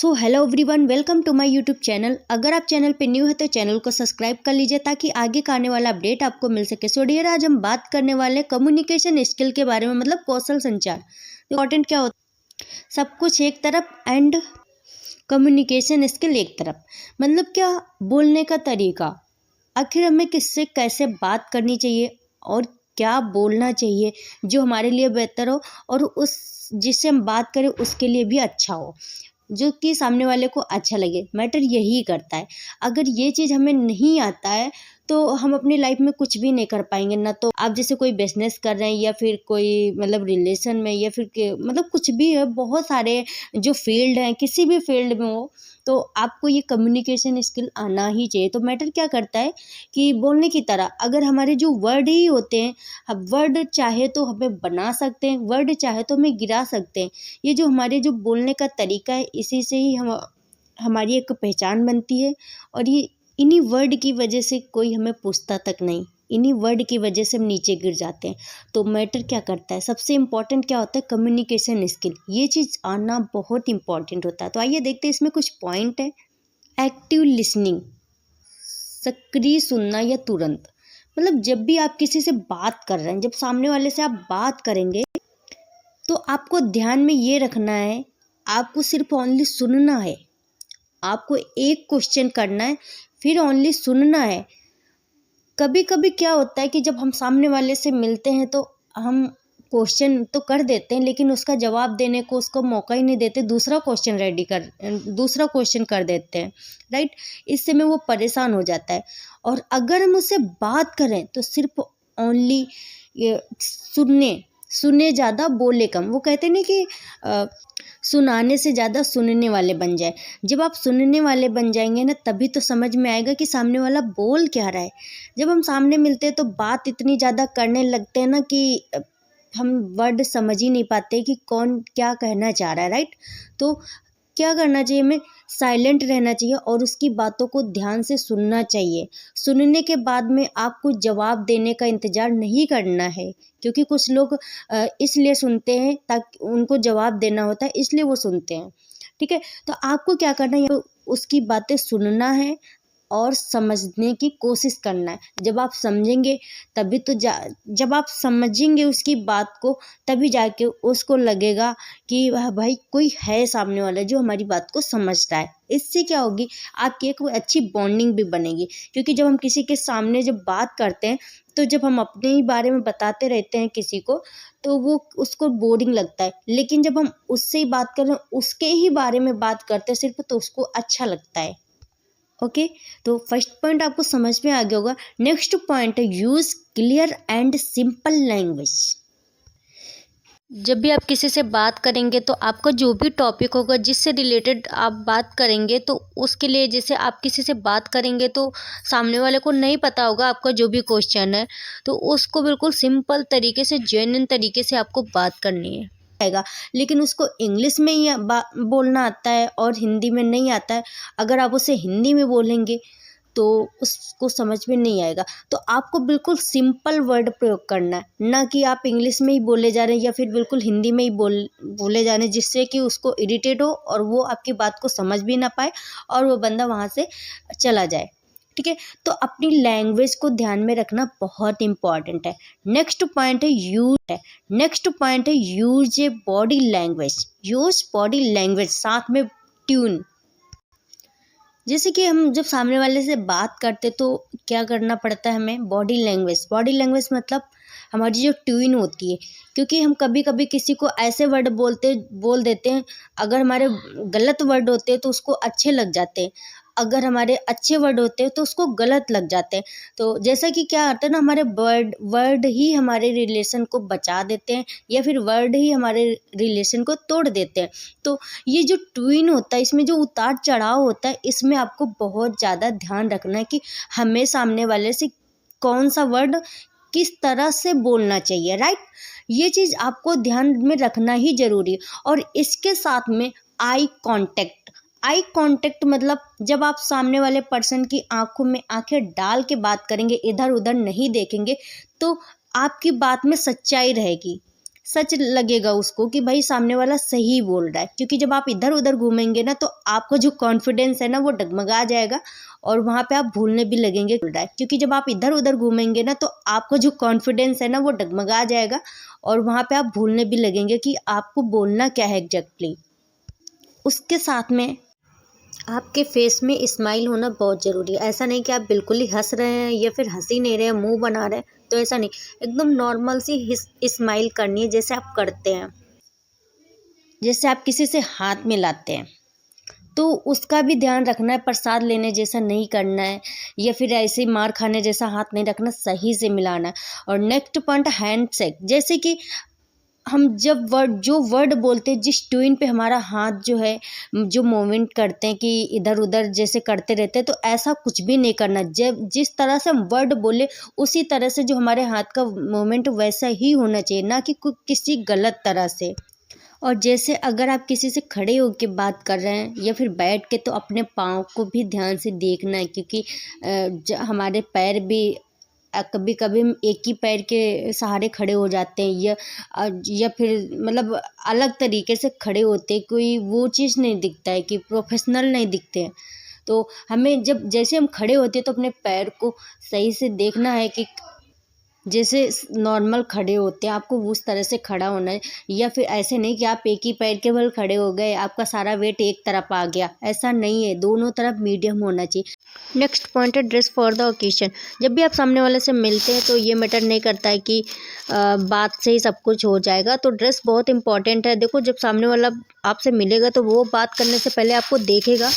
So hello everyone, welcome to my YouTube channel. अगर आप channel पे न्यू है तो चैनल को सब्सक्राइब कर लीजिए ताकि आगे का आने वाला अपडेट आपको मिल सके। सो डियर, आज हम बात करने वाले कम्युनिकेशन स्किल के बारे में, मतलब कौशल संचार। इम्पोर्टेंट क्या होता है, सब कुछ एक तरफ एंड कम्युनिकेशन स्किल एक तरफ। मतलब क्या, बोलने का तरीका, आखिर हमें किससे कैसे बात करनी चाहिए और क्या बोलना चाहिए जो हमारे लिए बेहतर हो और उस जिससे हम बात करें उसके लिए भी अच्छा हो, जो कि सामने वाले को अच्छा लगे। मैटर यही करता है। अगर ये चीज़ हमें नहीं आता है तो हम अपनी लाइफ में कुछ भी नहीं कर पाएंगे। ना तो आप जैसे कोई बिजनेस कर रहे हैं या फिर कोई मतलब रिलेशन में या फिर मतलब कुछ भी है, बहुत सारे जो फील्ड हैं, किसी भी फील्ड में हो तो आपको ये कम्युनिकेशन स्किल आना ही चाहिए। तो मैटर क्या करता है कि बोलने की तरह अगर हमारे जो वर्ड ही होते हैं, हम वर्ड चाहे तो हमें बना सकते हैं, वर्ड चाहे तो हमें गिरा सकते हैं। ये जो हमारे जो बोलने का तरीका है, इसी से ही हम हमारी एक पहचान बनती है। और ये इन्हीं वर्ड की वजह से कोई हमें पूछता तक नहीं, इन्हीं वर्ड की वजह से हम नीचे गिर जाते हैं। तो मैटर क्या करता है, सबसे इम्पॉर्टेंट क्या होता है, कम्युनिकेशन स्किल। ये चीज़ आना बहुत इम्पॉर्टेंट होता है। तो आइए देखते हैं इसमें कुछ पॉइंट है। एक्टिव लिसनिंग, सक्रिय सुनना या तुरंत। मतलब जब भी आप किसी से बात कर रहे हैं, जब सामने वाले से आप बात करेंगे तो आपको ध्यान में ये रखना है, आपको सिर्फ ओनली सुनना है। आपको एक क्वेश्चन करना है, फिर ओनली सुनना है। कभी कभी क्या होता है कि जब हम सामने वाले से मिलते हैं तो हम क्वेश्चन तो कर देते हैं लेकिन उसका जवाब देने को उसको मौका ही नहीं देते, दूसरा क्वेश्चन कर देते हैं, राइट। इससे में वो परेशान हो जाता है। और अगर हम उससे बात करें तो सिर्फ ओनली सुने ज़्यादा बोले कम। वो कहते हैं ना कि सुनाने से ज़्यादा सुनने वाले बन जाए। जब आप सुनने वाले बन जाएंगे ना, तभी तो समझ में आएगा कि सामने वाला बोल क्या रहा है। जब हम सामने मिलते हैं तो बात इतनी ज़्यादा करने लगते हैं ना कि हम वर्ड समझ ही नहीं पाते कि कौन क्या कहना चाह रहा है, राइट। तो क्या करना चाहिए, हमें साइलेंट रहना चाहिए और उसकी बातों को ध्यान से सुनना चाहिए। सुनने के बाद में आपको जवाब देने का इंतज़ार नहीं करना है, क्योंकि कुछ लोग इसलिए सुनते हैं ताकि उनको जवाब देना होता है, इसलिए वो सुनते हैं, ठीक है। तो आपको क्या करना है, उसकी बातें सुनना है और समझने की कोशिश करना है। जब आप समझेंगे तभी तो जब आप समझेंगे उसकी बात को, तभी जाके उसको लगेगा कि वह भाई कोई है सामने वाला जो हमारी बात को समझ रहा है। इससे क्या होगी, आपकी एक अच्छी बॉन्डिंग भी बनेगी। क्योंकि जब हम किसी के सामने जब बात करते हैं तो जब हम अपने ही बारे में बताते रहते हैं किसी को तो वो उसको बोरिंग लगता है। लेकिन जब हम उससे ही बात करें, उसके ही बारे में बात करते हैं सिर्फ, तो उसको अच्छा लगता है। ओके, तो फर्स्ट पॉइंट आपको समझ में आ गया होगा। नेक्स्ट पॉइंट है use clear and simple language. जब भी आप किसी से बात करेंगे तो आपका जो भी टॉपिक होगा जिससे रिलेटेड आप बात करेंगे, तो उसके लिए जैसे आप किसी से बात करेंगे तो सामने वाले को नहीं पता होगा आपका जो भी क्वेश्चन है, तो उसको बिल्कुल सिंपल तरीके से, जेन्युइन तरीके से आपको बात करनी है आएगा। लेकिन उसको इंग्लिश में ही बोलना आता है और हिंदी में नहीं आता है। अगर आप उसे हिंदी में बोलेंगे तो उसको समझ में नहीं आएगा। तो आपको बिल्कुल सिंपल वर्ड प्रयोग करना है, ना कि आप इंग्लिश में ही बोले जा रहे हैं या फिर बिल्कुल हिंदी में ही बोले जा रहे हैं, जिससे कि उसको इरिटेट हो और वो आपकी बात को समझ भी ना पाए और वो बंदा वहाँ से चला जाए, ठीक है। तो अपनी लैंग्वेज को ध्यान में रखना बहुत इंपॉर्टेंट है। नेक्स्ट पॉइंट है use a body language. Use body language साथ में ट्यून। जैसे कि हम जब सामने वाले से बात करते तो क्या करना पड़ता है हमें, बॉडी लैंग्वेज मतलब हमारी जो ट्यून होती है। क्योंकि हम कभी कभी किसी को ऐसे वर्ड बोल देते हैं, अगर हमारे गलत वर्ड होते हैं तो उसको अच्छे लग जाते हैं, अगर हमारे अच्छे वर्ड होते हैं तो उसको गलत लग जाते हैं। तो जैसा कि क्या होता है ना, हमारे वर्ड ही हमारे रिलेशन को बचा देते हैं या फिर वर्ड ही हमारे रिलेशन को तोड़ देते हैं। तो ये जो ट्विन होता है, इसमें जो उतार चढ़ाव होता है, इसमें आपको बहुत ज़्यादा ध्यान रखना है कि हमें सामने वाले से कौन सा वर्ड किस तरह से बोलना चाहिए, राइट। ये चीज़ आपको ध्यान में रखना ही जरूरी है। और इसके साथ में आई कांटेक्ट मतलब जब आप सामने वाले पर्सन की आंखों में आंखें डाल के बात करेंगे, इधर उधर नहीं देखेंगे, तो आपकी बात में सच्चाई रहेगी, सच लगेगा उसको कि भाई सामने वाला सही बोल रहा है। क्योंकि जब आप इधर उधर घूमेंगे ना तो आपका जो कॉन्फिडेंस है ना वो डगमगा जाएगा और वहाँ पे आप भूलने भी लगेंगे बोल रहा है। क्योंकि जब आप इधर उधर घूमेंगे ना तो आपका जो कॉन्फिडेंस है ना वो डगमगा जाएगा और वहाँ पे आप भूलने भी लगेंगे कि आपको बोलना क्या है एग्जैक्टली। उसके साथ में आपके फेस में स्माइल होना बहुत ज़रूरी है। ऐसा नहीं कि आप बिल्कुल ही हंस रहे हैं या फिर हंस ही नहीं रहे हैं, मुंह बना रहे हैं, तो ऐसा नहीं। एकदम नॉर्मल सी स्माइल करनी है जैसे आप करते हैं। जैसे आप किसी से हाथ मिलाते हैं तो उसका भी ध्यान रखना है, प्रसाद लेने जैसा नहीं करना है या फिर ऐसे मार खाने जैसा हाथ नहीं रखना, सही से मिलाना है। और नेक्स्ट पॉइंट हैंड शेक। जैसे कि हम जब जो वर्ड बोलते हैं, जिस ट्यून पे हमारा हाथ जो है जो मूवमेंट करते हैं कि इधर उधर जैसे करते रहते हैं, तो ऐसा कुछ भी नहीं करना। जब जिस तरह से हम वर्ड बोले उसी तरह से जो हमारे हाथ का मूवमेंट वैसा ही होना चाहिए, ना कि किसी गलत तरह से। और जैसे अगर आप किसी से खड़े होकर बात कर रहे हैं या फिर बैठ के, तो अपने पाँव को भी ध्यान से देखना है। क्योंकि हमारे पैर भी कभी कभी हम एक ही पैर के सहारे खड़े हो जाते हैं या फिर मतलब अलग तरीके से खड़े होते हैं, कोई वो चीज़ नहीं दिखता है कि प्रोफेशनल नहीं दिखते हैं। तो हमें जब जैसे हम खड़े होते हैं तो अपने पैर को सही से देखना है कि जैसे नॉर्मल खड़े होते हैं आपको उस तरह से खड़ा होना है। या फिर ऐसे नहीं कि आप एक ही पैर के बल खड़े हो गए, आपका सारा वेट एक तरफ आ गया, ऐसा नहीं है। दोनों तरफ मीडियम होना चाहिए। नेक्स्ट पॉइंट है ड्रेस फॉर द ओकेजन। जब भी आप सामने वाले से मिलते हैं तो ये मैटर नहीं करता है कि बात से ही सब कुछ हो जाएगा। तो ड्रेस बहुत इंपॉर्टेंट है। देखो, जब सामने वाला आपसे मिलेगा तो वो बात करने से पहले आपको देखेगा,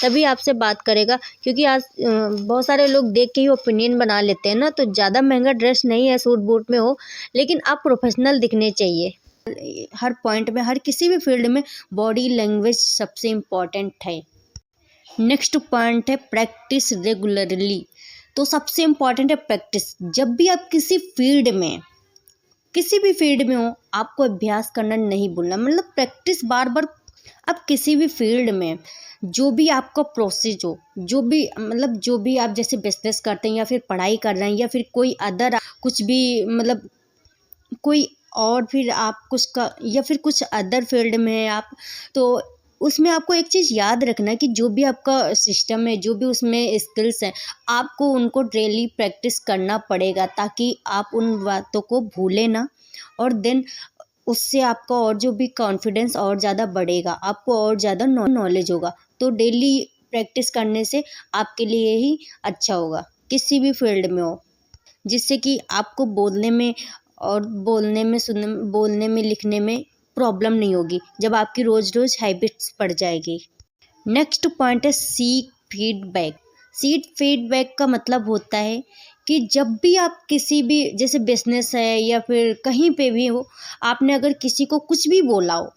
तभी आपसे बात करेगा। क्योंकि आज बहुत सारे लोग देख के ही ओपिनियन बना लेते हैं ना। तो ज़्यादा महंगा ड्रेस नहीं है, सूट बूट में हो, लेकिन आप प्रोफेशनल दिखने चाहिए। हर पॉइंट में, हर किसी भी फील्ड में बॉडी लैंग्वेज सबसे इम्पॉर्टेंट है। नेक्स्ट पॉइंट है प्रैक्टिस रेगुलरली। तो सबसे इम्पॉर्टेंट है प्रैक्टिस। जब भी आप किसी भी फील्ड में हो, आपको अभ्यास करना नहीं भूलना। मतलब प्रैक्टिस बार बार। अब किसी भी फील्ड में जो भी आपका प्रोसेस हो, जो भी आप जैसे बिजनेस करते हैं या फिर पढ़ाई कर रहे हैं या फिर कोई अदर कुछ भी, मतलब कोई और फिर आप कुछ अदर फील्ड में है आप, तो उसमें आपको एक चीज़ याद रखना है कि जो भी आपका सिस्टम है, जो भी उसमें स्किल्स हैं, आपको उनको डेली प्रैक्टिस करना पड़ेगा ताकि आप उन बातों को भूलें ना। और देन उससे आपका और जो भी कॉन्फिडेंस और ज़्यादा बढ़ेगा, आपको और ज़्यादा नॉलेज होगा। तो डेली प्रैक्टिस करने से आपके लिए ही अच्छा होगा, किसी भी फील्ड में हो, जिससे कि आपको बोलने में लिखने में प्रॉब्लम नहीं होगी, जब आपकी रोज़ रोज़ हैबिट्स पड़ जाएगी। नेक्स्ट पॉइंट है सीक फीडबैक। फीडबैक का मतलब होता है कि जब भी आप किसी भी, जैसे बिजनेस है या फिर कहीं पे भी हो, आपने अगर किसी को कुछ भी बोला हो,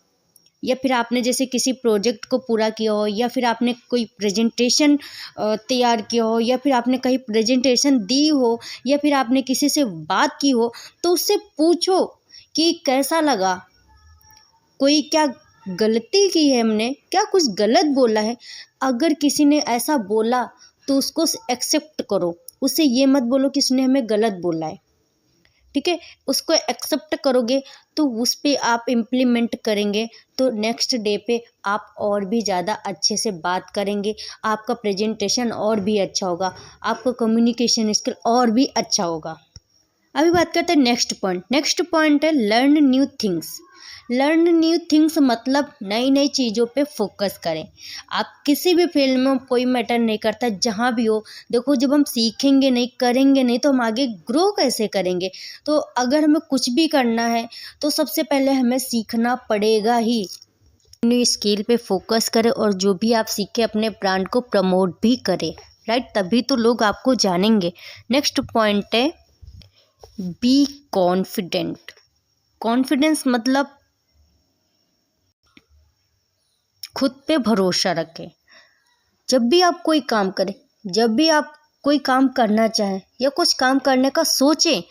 या फिर आपने जैसे किसी प्रोजेक्ट को पूरा किया हो, या फिर आपने कोई प्रेजेंटेशन तैयार किया हो, या फिर आपने कहीं प्रेजेंटेशन दी हो, या फिर आपने किसी से बात की हो, तो उससे पूछो कि कैसा लगा, कोई क्या गलती की है हमने, क्या कुछ गलत बोला है। अगर किसी ने ऐसा बोला तो उसको एक्सेप्ट करो, उससे ये मत बोलो कि उसने हमें गलत बोला है, ठीक है। उसको एक्सेप्ट करोगे तो उस पर आप इम्प्लीमेंट करेंगे, तो नेक्स्ट डे पे आप और भी ज़्यादा अच्छे से बात करेंगे, आपका प्रेजेंटेशन और भी अच्छा होगा, आपका कम्युनिकेशन स्किल और भी अच्छा होगा। अभी बात करते हैं नेक्स्ट पॉइंट है लर्न न्यू थिंग्स। मतलब नई नई चीज़ों पे फोकस करें। आप किसी भी फील्ड में, कोई मैटर नहीं करता, जहाँ भी हो। देखो, जब हम सीखेंगे नहीं, करेंगे नहीं, तो हम आगे ग्रो कैसे करेंगे। तो अगर हमें कुछ भी करना है तो सबसे पहले हमें सीखना पड़ेगा ही। न्यू स्किल पे फोकस करें और जो भी आप सीखे अपने ब्रांड को प्रमोट भी करें, राइट। तभी तो लोग आपको जानेंगे। नेक्स्ट पॉइंट है बी कॉन्फिडेंट। कॉन्फिडेंस मतलब खुद पे भरोसा रखें। जब भी आप कोई काम करें, जब भी आप कोई काम करना चाहें या कुछ काम करने का सोचें,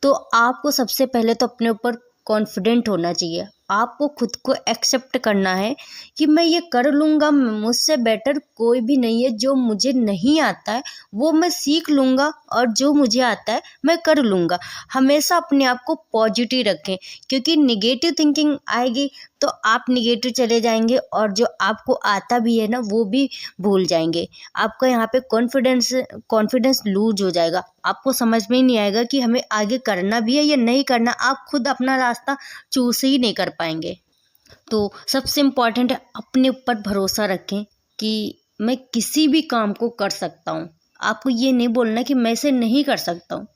तो आपको सबसे पहले तो अपने ऊपर कॉन्फिडेंट होना चाहिए। आपको खुद को एक्सेप्ट करना है कि मैं ये कर लूँगा, मुझसे बेटर कोई भी नहीं है। जो मुझे नहीं आता है वो मैं सीख लूँगा और जो मुझे आता है मैं कर लूँगा। हमेशा अपने आप को पॉजिटिव रखें, क्योंकि निगेटिव थिंकिंग आएगी तो आप निगेटिव चले जाएंगे और जो आपको आता भी है ना वो भी भूल जाएंगे। आपका यहाँ पे कॉन्फिडेंस लूज हो जाएगा। आपको समझ में ही नहीं आएगा कि हमें आगे करना भी है या नहीं करना। आप खुद अपना रास्ता चूज ही नहीं कर पाएंगे। तो सबसे इम्पॉर्टेंट है अपने ऊपर भरोसा रखें कि मैं किसी भी काम को कर सकता हूँ। आपको ये नहीं बोलना कि मैं इसे नहीं कर सकता हूँ।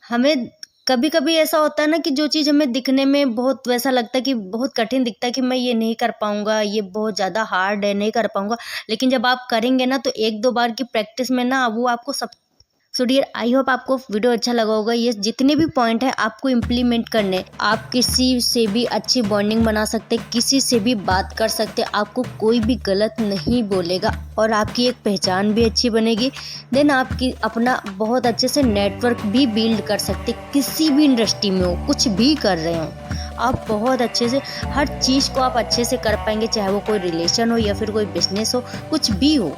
हमें कभी कभी ऐसा होता है ना कि जो चीज़ हमें दिखने में बहुत वैसा लगता है कि बहुत कठिन दिखता है कि मैं ये नहीं कर पाऊँगा, ये बहुत ज़्यादा हार्ड है, नहीं कर पाऊँगा, लेकिन जब आप करेंगे ना तो एक दो बार की प्रैक्टिस में ना वो आपको सब। सो डियर, आई होप आपको वीडियो अच्छा लगा होगा। ये जितने भी पॉइंट है आपको इम्प्लीमेंट करने। आप किसी से भी अच्छी बॉन्डिंग बना सकते, किसी से भी बात कर सकते, आपको कोई भी गलत नहीं बोलेगा और आपकी एक पहचान भी अच्छी बनेगी। देन आपकी अपना बहुत अच्छे से नेटवर्क भी बिल्ड कर सकते। किसी भी इंडस्ट्री में हो, कुछ भी कर रहे हो, आप बहुत अच्छे से हर चीज़ को आप अच्छे से कर पाएंगे, चाहे वो कोई रिलेशन हो या फिर कोई बिजनेस हो, कुछ भी हो।